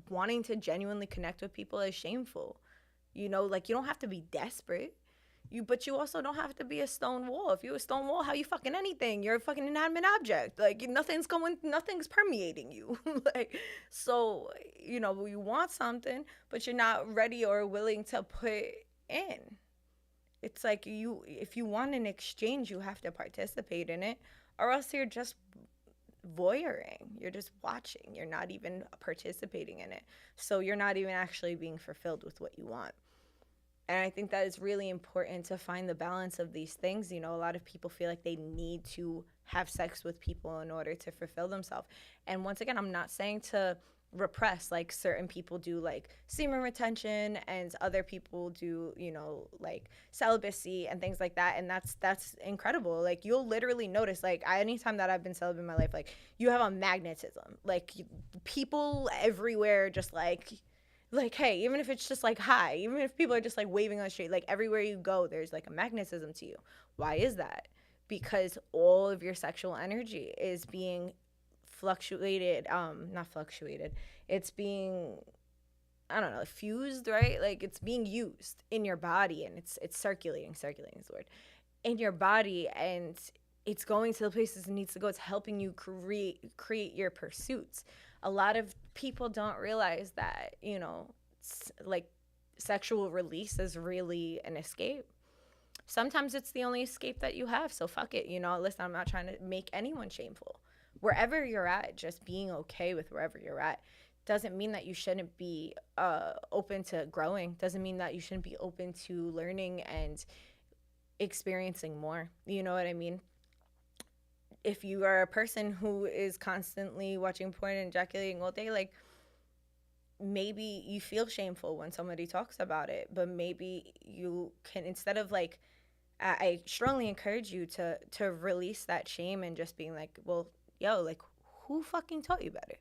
wanting to genuinely connect with people as shameful. Like you don't have to be desperate. But you also don't have to be a stone wall. If you're a stone wall, how you fucking anything? You're a fucking inanimate object. Like nothing's permeating you. Like so, you want something, but you're not ready or willing to put in. It's like if you want an exchange, you have to participate in it, or else you're just voyeuring. You're just watching. You're not even participating in it. So you're not even actually being fulfilled with what you want. And I think that is really important to find the balance of these things. A lot of people feel like they need to have sex with people in order to fulfill themselves. And once again, I'm not saying to repress, like certain people do like semen retention and other people do, like celibacy and things like that. And that's incredible. Like you'll literally notice, like anytime that I've been celibate in my life, like you have a magnetism. Like people everywhere just like hey, even if it's just like hi, even if people are just like waving on the street, like everywhere you go there's like a magnetism to you. Why is that? Because all of your sexual energy is being fluctuated, not fluctuated, it's being, I don't know, fused, right? Like it's being used in your body, and it's circulating is the word, in your body, and it's going to the places it needs to go. It's helping you create your pursuits. A lot of people don't realize that, like sexual release is really an escape. Sometimes it's the only escape that you have. So fuck it. Listen, I'm not trying to make anyone shameful. Wherever you're at, just being okay with wherever you're at doesn't mean that you shouldn't be open to growing. Doesn't mean that you shouldn't be open to learning and experiencing more. You know what I mean? If you are a person who is constantly watching porn and ejaculating all day, like maybe you feel shameful when somebody talks about it, but maybe you can, instead of like, I strongly encourage you to release that shame and just being like, well, yo, like who fucking taught you better?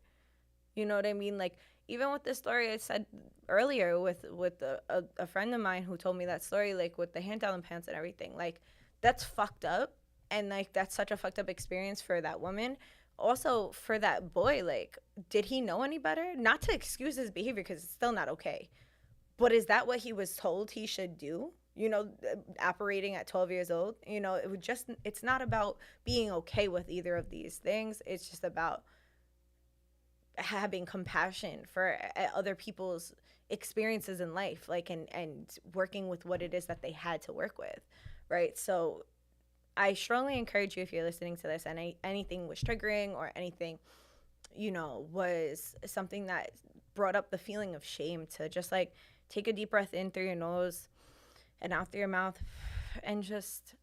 You know what I mean? Like even with the story I said earlier with a friend of mine who told me that story, like with the hand down pants and everything, like that's fucked up. And like that's such a fucked up experience for that woman. Also for that boy, like did he know any better? Not to excuse his behavior because it's still not okay, but is that what he was told he should do? Operating at 12 years old, it's not about being okay with either of these things. It's just about having compassion for other people's experiences in life, like and working with what it is that they had to work with, right? So I strongly encourage you, if you're listening to this and anything was triggering or anything, was something that brought up the feeling of shame, to just like take a deep breath in through your nose and out through your mouth and just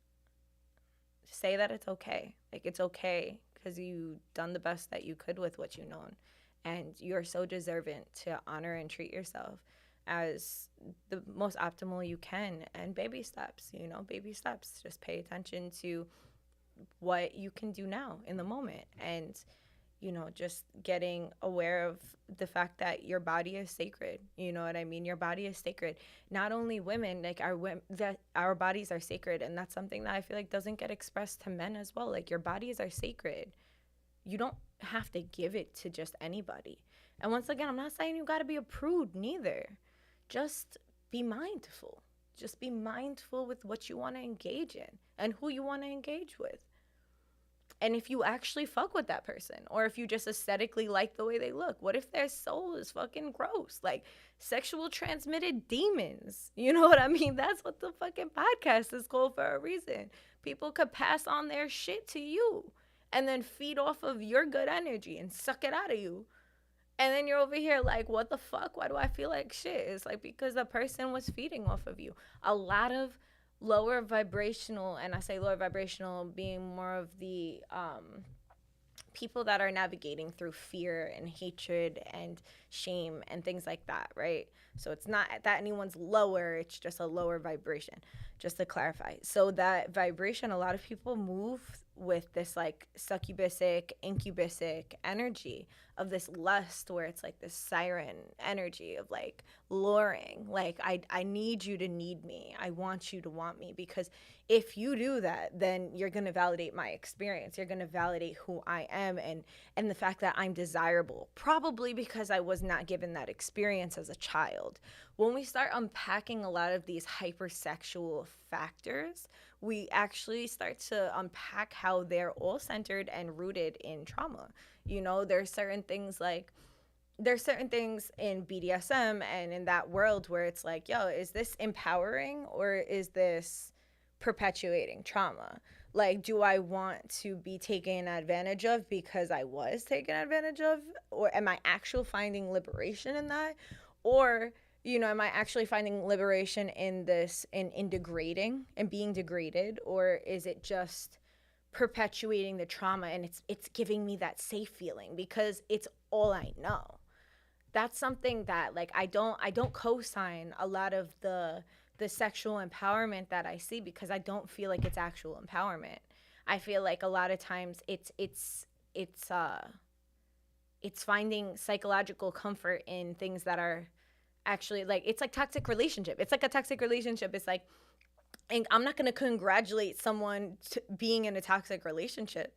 say that it's okay. Like it's okay because you done the best that you could with what you known, and you're so deserving to honor and treat yourself as the most optimal you can. And baby steps, baby steps. Just pay attention to what you can do now in the moment, and just getting aware of the fact that your body is sacred. You know what I mean? Your body is sacred. Not only women, like that our bodies are sacred, and that's something that I feel like doesn't get expressed to men as well. Like your bodies are sacred. You don't have to give it to just anybody. And once again, I'm not saying you got to be a prude neither. Just be mindful. Just be mindful with what you want to engage in and who you want to engage with. And if you actually fuck with that person, or if you just aesthetically like the way they look, what if their soul is fucking gross? Like sexual transmitted demons. You know what I mean? That's what the fucking podcast is called for a reason. People could pass on their shit to you and then feed off of your good energy and suck it out of you. And then you're over here like, what the fuck? Why do I feel like shit? It's like because the person was feeding off of you. A lot of lower vibrational, and I say lower vibrational being more of the people that are navigating through fear and hatred and shame and things like that, right? So it's not that anyone's lower, it's just a lower vibration, just to clarify. So that vibration, a lot of people move with this like succubusic, incubusic energy of this lust where it's like this siren energy of like luring, like I need you to need me, I want you to want me, because if you do that, then you're going to validate my experience, you're going to validate who I am, and the fact that I'm desirable, probably because I was not given that experience as a child. When we start unpacking a lot of these hypersexual factors, we actually start to unpack how they're all centered and rooted in trauma. You know, there's certain things in BDSM and in that world where it's like, yo, is this empowering or is this perpetuating trauma? Like, do I want to be taken advantage of because I was taken advantage of? Or am I actually finding liberation in that? Or, you know, am I actually finding liberation in this, in degrading and being degraded? Or is it just perpetuating the trauma and it's giving me that safe feeling because it's all I know? That's something that like I don't co-sign a lot of the sexual empowerment that I see because I don't feel like it's actual empowerment. I feel like a lot of times it's finding psychological comfort in things that are actually like, it's like toxic relationship. It's like a toxic relationship. It's like, and I'm not going to congratulate someone being in a toxic relationship.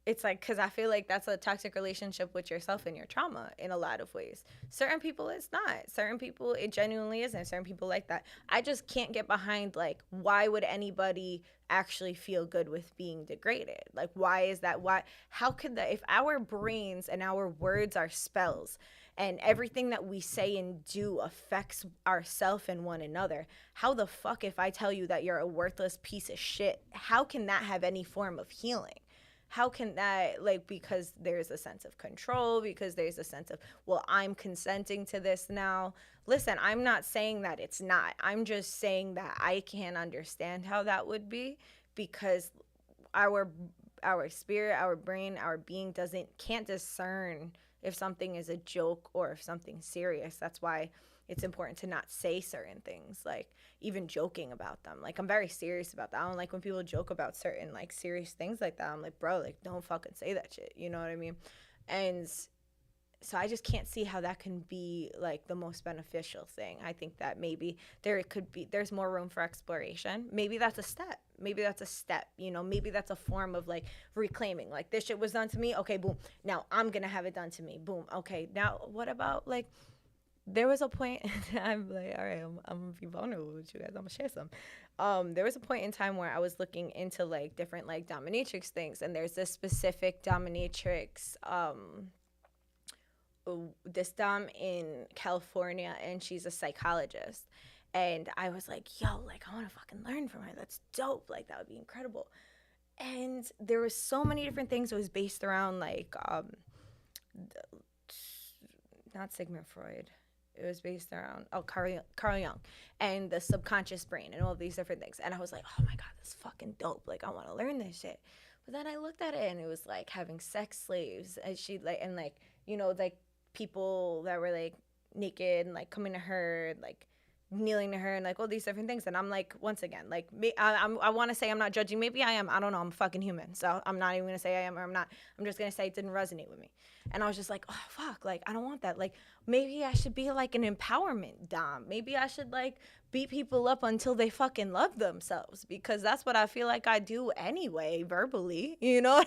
It's like, because I feel like that's a toxic relationship with yourself and your trauma in a lot of ways. Certain people, it's not. Certain people, it genuinely isn't. Certain people like that. I just can't get behind, like, why would anybody actually feel good with being degraded? Like, why is that? Why? How could that? If our brains and our words are spells and everything that we say and do affects ourselves and one another, how the fuck, if I tell you that you're a worthless piece of shit, how can that have any form of healing? How can that, like, because there's a sense of control, because there's a sense of, well, I'm consenting to this now. Listen, I'm not saying that it's not. I'm just saying that I can't understand how that would be, because our spirit, our brain, our being can't discern if something is a joke or if something's serious. That's why it's important to not say certain things, like even joking about them. Like, I'm very serious about that. I don't like when people joke about certain like serious things like that. I'm like, bro, like, don't fucking say that shit. You know what I mean? And so I just can't see how that can be like the most beneficial thing. I think that maybe there's more room for exploration. Maybe that's a step. You know, maybe that's a form of like reclaiming, like, this shit was done to me. Okay, boom. Now I'm going to have it done to me. Boom. Okay. Now what about, like, there was a point I'm like, all right, I'm gonna be vulnerable with you guys. I'm gonna share some. There was a point in time where I was looking into like different like dominatrix things, and there's this specific dominatrix, this dom in California, and she's a psychologist. And I was like, yo, like, I want to fucking learn from her. That's dope. Like, that would be incredible. And there was so many different things. It was based around like, not Sigmund Freud. It was based around Carl Jung and the subconscious brain and all these different things. And I was like, oh my God, this is fucking dope. Like, I want to learn this shit. But then I looked at it and it was like having sex slaves, and she like, and like, you know, like people that were like naked and like coming to her, like kneeling to her and like all these different things. And I'm like, once again, like I want to say I'm not judging. Maybe I am. I don't know. I'm a fucking human. So I'm not even going to say I am or I'm not. I'm just going to say it didn't resonate with me. And I was just like, oh, fuck. Like, I don't want that. Like, maybe I should be like an empowerment dom. Maybe I should like beat people up until they fucking love themselves, because that's what I feel like I do anyway, verbally, you know?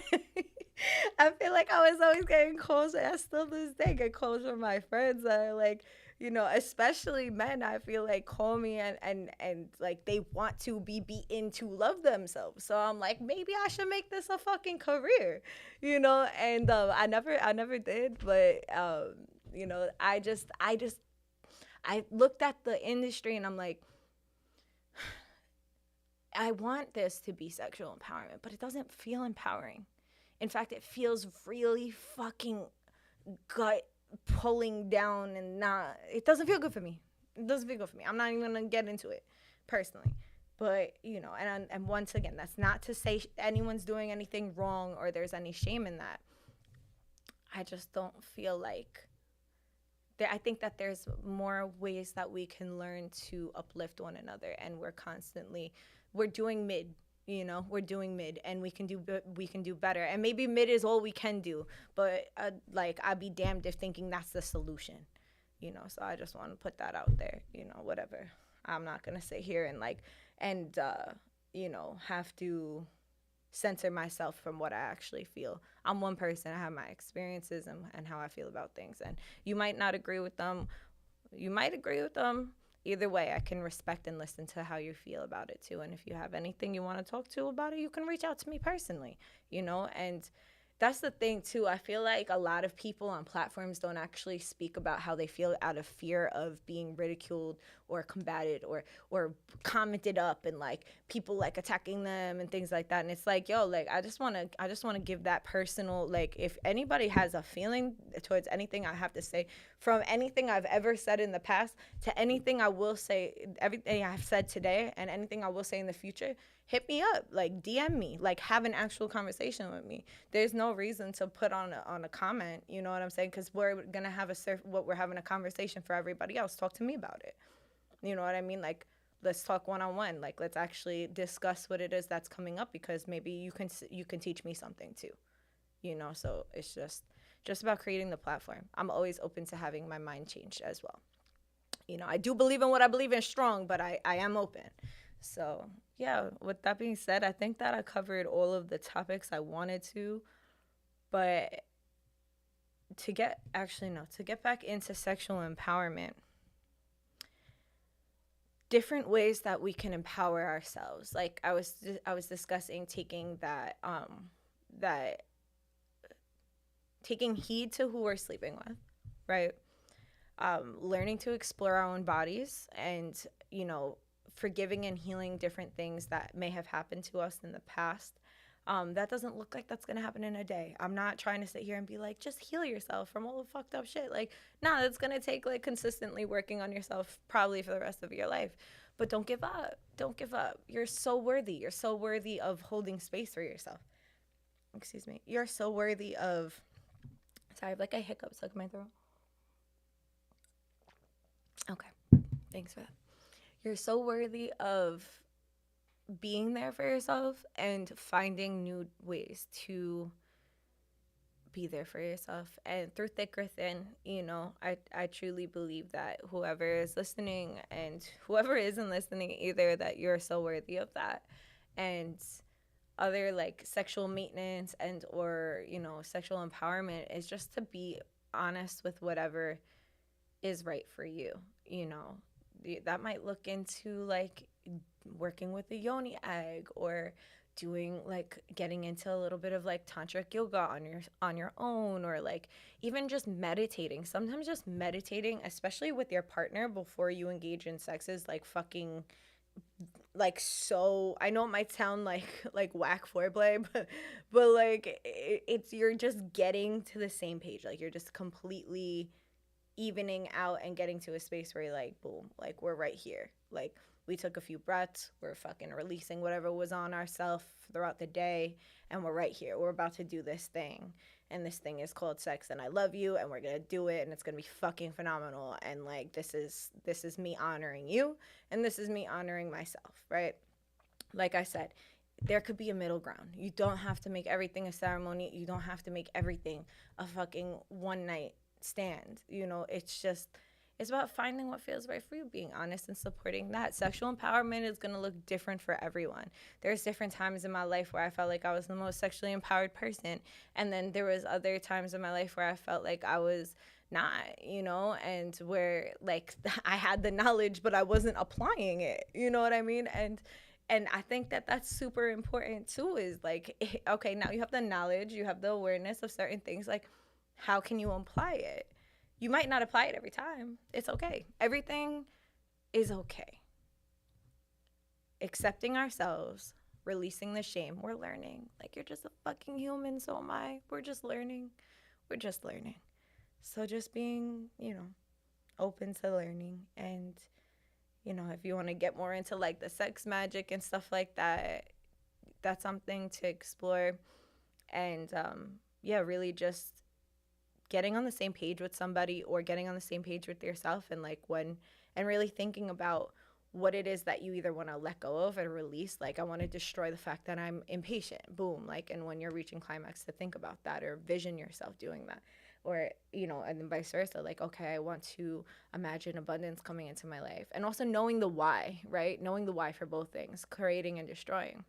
I feel like I was always getting calls. I still to this day get calls from my friends that are like, you know, especially men, I feel like call me and like they want to be beaten to love themselves. So I'm like, maybe I should make this a fucking career, you know? And I never did, but you know, I looked at the industry and I'm like, I want this to be sexual empowerment, but it doesn't feel empowering. In fact, it feels really fucking gut pulling down and not, it doesn't feel good for me. It doesn't feel good for me. I'm not even gonna get into it personally. But, you know, and once again, that's not to say anyone's doing anything wrong or there's any shame in that. I just don't feel like I think that there's more ways that we can learn to uplift one another, and we're doing mid. You know, we're doing mid, and we can do better. And maybe mid is all we can do, but like I'd be damned if thinking that's the solution. You know, so I just want to put that out there. You know, whatever. I'm not gonna sit here and like and you know, have to censor myself from what I actually feel. I'm one person. I have my experiences and how I feel about things. And you might not agree with them. You might agree with them. Either way, I can respect and listen to how you feel about it too. And if you have anything you want to talk to about it, you can reach out to me personally, you know? And that's the thing too. I feel like a lot of people on platforms don't actually speak about how they feel out of fear of being ridiculed or combated or commented up, and like people like attacking them and things like that. And it's like, yo, like I just want to give that personal, like if anybody has a feeling towards anything I have to say, from anything I've ever said in the past to anything I will say, everything I've said today and anything I will say in the future, hit me up, like DM me, like have an actual conversation with me. There's no reason to put on a comment, you know what I'm saying? Because we're gonna have what we're having a conversation for everybody else. Talk to me about it. You know what I mean? Like, let's talk one on one. Like, let's actually discuss what it is that's coming up, because maybe you can teach me something too. You know, so it's just about creating the platform. I'm always open to having my mind changed as well. You know, I do believe in what I believe in strong, but I am open. So, yeah, with that being said, I think that I covered all of the topics I wanted to. But to get back into sexual empowerment, different ways that we can empower ourselves. Like I was discussing that taking heed to who we're sleeping with, right? Learning to explore our own bodies, and you know, forgiving and healing different things that may have happened to us in the past. That doesn't look like that's gonna happen in a day. I'm not trying to sit here and be like, just heal yourself from all the fucked up shit. Like, nah, it's gonna take like consistently working on yourself probably for the rest of your life. But don't give up. Don't give up. You're so worthy. You're so worthy of holding space for yourself. Excuse me. You're so worthy of. Sorry, I have like a hiccup stuck in my throat. Okay. Thanks for that. You're so worthy of being there for yourself and finding new ways to be there for yourself. And through thick or thin, you know, I truly believe that whoever is listening and whoever isn't listening either, that you're so worthy of that. And other like sexual maintenance and or, you know, sexual empowerment is just to be honest with whatever is right for you, you know. That might look into like working with the yoni egg, or doing like getting into a little bit of like tantric yoga on your own, or like even just meditating. Sometimes just meditating, especially with your partner before you engage in sex, is like fucking like, so I know it might sound like whack foreplay, but like it's you're just getting to the same page. Like you're just completely evening out and getting to a space where you're like, boom, like we're right here. Like we took a few breaths, we're fucking releasing whatever was on ourselves throughout the day, and we're right here. We're about to do this thing. and this thing is called sex, and I love you, and we're gonna do it, and it's gonna be fucking phenomenal, and like this is me honoring you, and this is me honoring myself, right? Like I said, there could be a middle ground. You don't have to make everything a ceremony. You don't have to make everything a fucking one night stand. It's about finding what feels right for you, being honest and supporting that. Sexual empowerment is going to look different for everyone. There's different times in my life where I felt like I was the most sexually empowered person, and then there was other times in my life where I felt like I was not, and where like I had the knowledge but I wasn't applying it. You know what I mean? And I think that that's super important too, is like, okay, now you have the knowledge, you have the awareness of certain things, like how can you apply it? You might not apply it every time. It's okay. Everything is okay. Accepting ourselves, releasing the shame. We're learning. Like, you're just a fucking human, so am I. We're just learning. We're just learning. So just being, open to learning. And, if you want to get more into like the sex magic and stuff like that, that's something to explore. And yeah, really just getting on the same page with somebody, or getting on the same page with yourself, and really thinking about what it is that you either want to let go of and release. Like, I want to destroy the fact that I'm impatient, boom. Like, and when you're reaching climax, to think about that, or vision yourself doing that, or and then vice versa. Like, okay, I want to imagine abundance coming into my life, and also knowing the why, right? Knowing the why for both things, creating and destroying.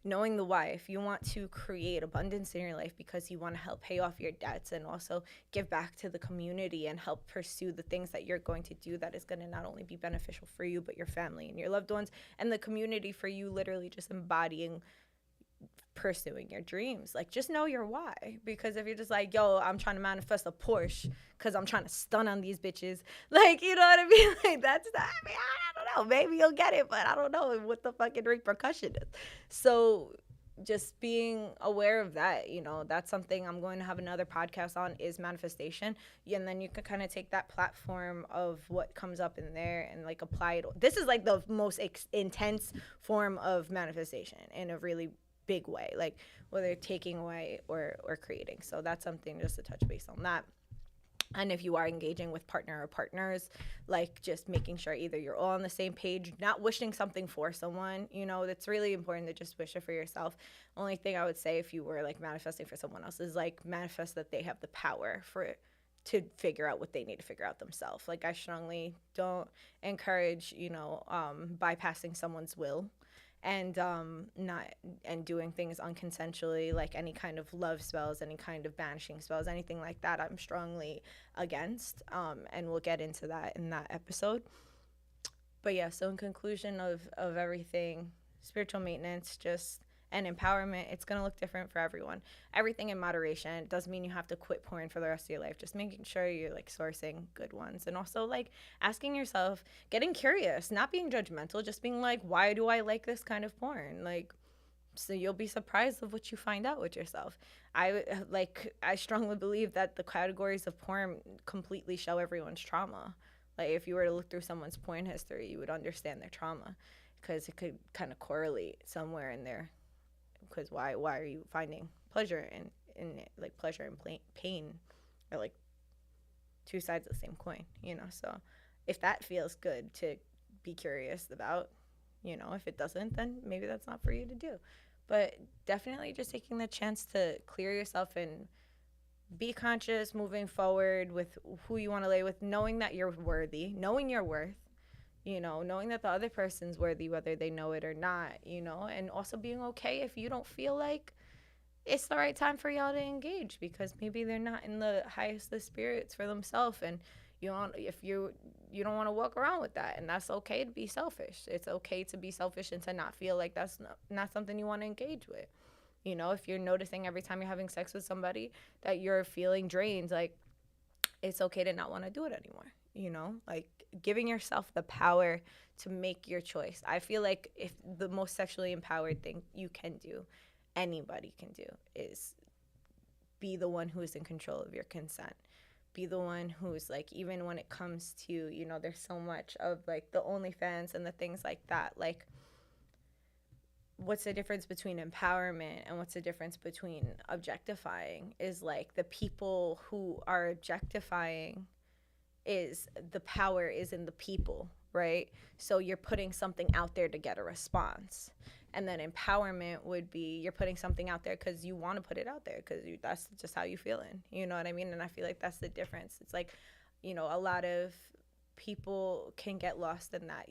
Knowing the why. If you want to create abundance in your life because you want to help pay off your debts, and also give back to the community and help pursue the things that you're going to do that is going to not only be beneficial for you, but your family and your loved ones and the community, for you literally just embodying pursuing your dreams. Like, just know your why. Because if you're just like, yo, I'm trying to manifest a Porsche because I'm trying to stun on these bitches, like, you know what I mean? Like, that's not, I mean, I don't know, maybe you'll get it, but I don't know what the fucking repercussion is. So just being aware of that, that's something I'm going to have another podcast on, is manifestation. And then you can kind of take that platform of what comes up in there and like apply it. This is like the most intense form of manifestation in a really big way, like whether taking away or creating. So that's something just to touch base on that. And if you are engaging with partner or partners, like just making sure either you're all on the same page, not wishing something for someone, that's really important to just wish it for yourself. Only thing I would say, if you were like manifesting for someone else, is like manifest that they have the power to figure out what they need to figure out themselves. Like, I strongly don't encourage, bypassing someone's will, and not and doing things unconsensually, like any kind of love spells, any kind of banishing spells, anything like that. I'm strongly against, and we'll get into that in that episode. But yeah, so in conclusion of everything, spiritual maintenance, just and empowerment, it's going to look different for everyone. Everything in moderation. It doesn't mean you have to quit porn for the rest of your life. Just making sure you're like sourcing good ones, and also like asking yourself, getting curious, not being judgmental, just being like, why do I like this kind of porn? Like, so you'll be surprised of what you find out with yourself. I strongly believe that the categories of porn completely show everyone's trauma. Like, if you were to look through someone's porn history, you would understand their trauma, because it could kind of correlate somewhere in there. Because why are you finding pleasure in it? Like, pleasure and pain are like two sides of the same coin, So if that feels good to be curious about, if it doesn't, then maybe that's not for you to do. But definitely just taking the chance to clear yourself and be conscious moving forward with who you want to lay with, knowing that you're worthy, knowing your worth, knowing that the other person's worthy, whether they know it or not, and also being okay if you don't feel like it's the right time for y'all to engage, because maybe they're not in the highest of spirits for themselves, and you don't want to walk around with that, and that's okay to be selfish. It's okay to be selfish and to not feel like that's not something you want to engage with. If you're noticing every time you're having sex with somebody that you're feeling drained, like, it's okay to not want to do it anymore. Like, giving yourself the power to make your choice. I feel like if the most sexually empowered thing you can do, anybody can do, is be the one who is in control of your consent. Be the one who's like, even when it comes to, there's so much of like the OnlyFans and the things like that. Like, what's the difference between empowerment and what's the difference between objectifying is like the people who are objectifying is the power is in the people, right? So you're putting something out there to get a response. And then empowerment would be you're putting something out there because you want to put it out there because that's just how you feeling. You know what I mean? And I feel like that's the difference. It's like, a lot of people can get lost in that,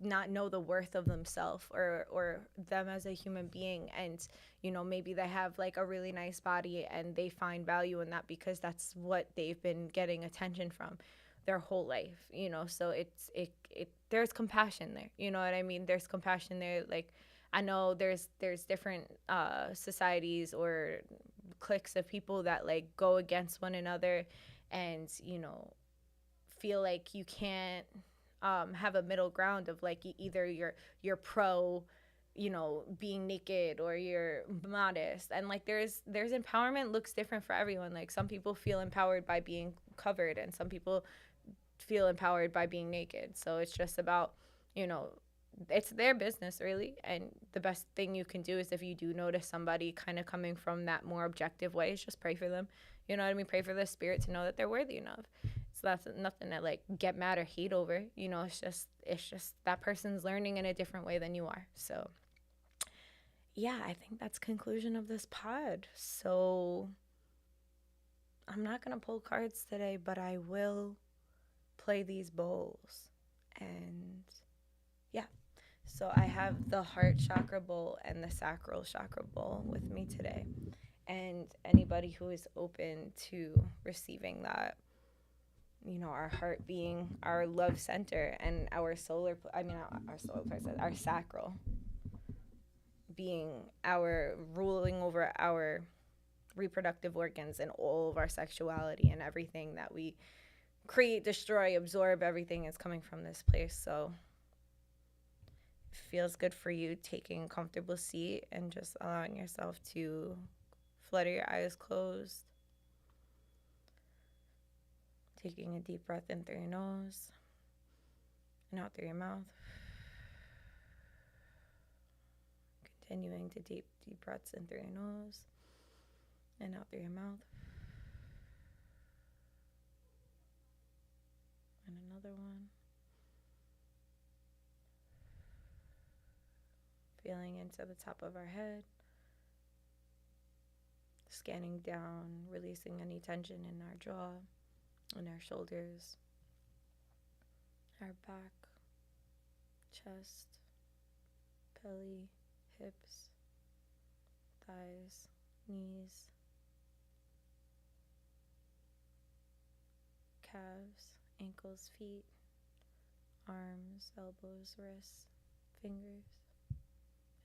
not know the worth of themselves or them as a human being. And maybe they have like a really nice body and they find value in that because that's what they've been getting attention from their whole life. So there's compassion there. You know what I mean? There's compassion there. Like, I know there's different societies or cliques of people that like go against one another and feel like you can't have a middle ground of like either you're pro being naked or you're modest. And like there's empowerment looks different for everyone. Like some people feel empowered by being covered and some people feel empowered by being naked. So it's just about it's their business really. And the best thing you can do is if you do notice somebody kind of coming from that more objective way is just pray for them. You know what I mean? Pray for the spirit to know that they're worthy enough. So that's nothing to like get mad or hate over. It's just that person's learning in a different way than you are. So yeah, I think that's conclusion of this pod. So I'm not gonna pull cards today, but I will play these bowls. And yeah. So I have the heart chakra bowl and the sacral chakra bowl with me today. And anybody who is open to receiving that, our heart being our love center and our solar plexus, our sacral being our ruling over our reproductive organs and all of our sexuality and everything that we create, destroy, absorb, everything is coming from this place. So it feels good for you taking a comfortable seat and just allowing yourself to flutter your eyes closed. Taking a deep breath in through your nose and out through your mouth. Continuing to deep breaths in through your nose and out through your mouth. And another one. Feeling into the top of our head. Scanning down, releasing any tension in our jaw, in our shoulders, our back, chest, belly, hips, thighs, knees, calves, ankles, feet, arms, elbows, wrists, fingers.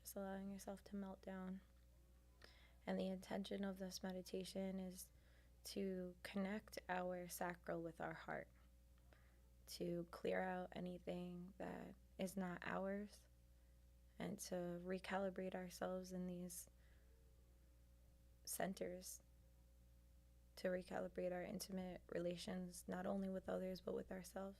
Just allowing yourself to melt down. And the intention of this meditation is to connect our sacral with our heart, to clear out anything that is not ours, and to recalibrate ourselves in these centers, to recalibrate our intimate relations, not only with others, but with ourselves.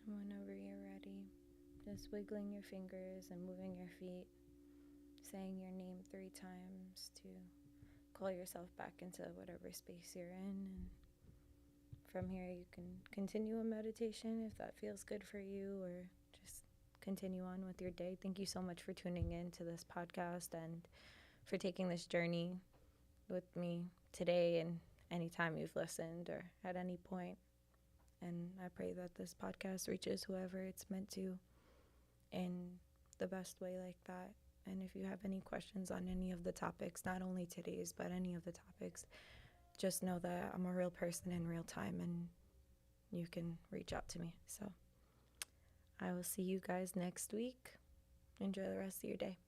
Whenever you're ready, just wiggling your fingers and moving your feet, saying your name 3 times to call yourself back into whatever space you're in. And from here, you can continue a meditation if that feels good for you, or just continue on with your day. Thank you so much for tuning in to this podcast and for taking this journey with me today and anytime you've listened or at any point. And I pray that this podcast reaches whoever it's meant to in the best way like that. And if you have any questions on any of the topics, not only today's, but any of the topics, just know that I'm a real person in real time and you can reach out to me. So I will see you guys next week. Enjoy the rest of your day.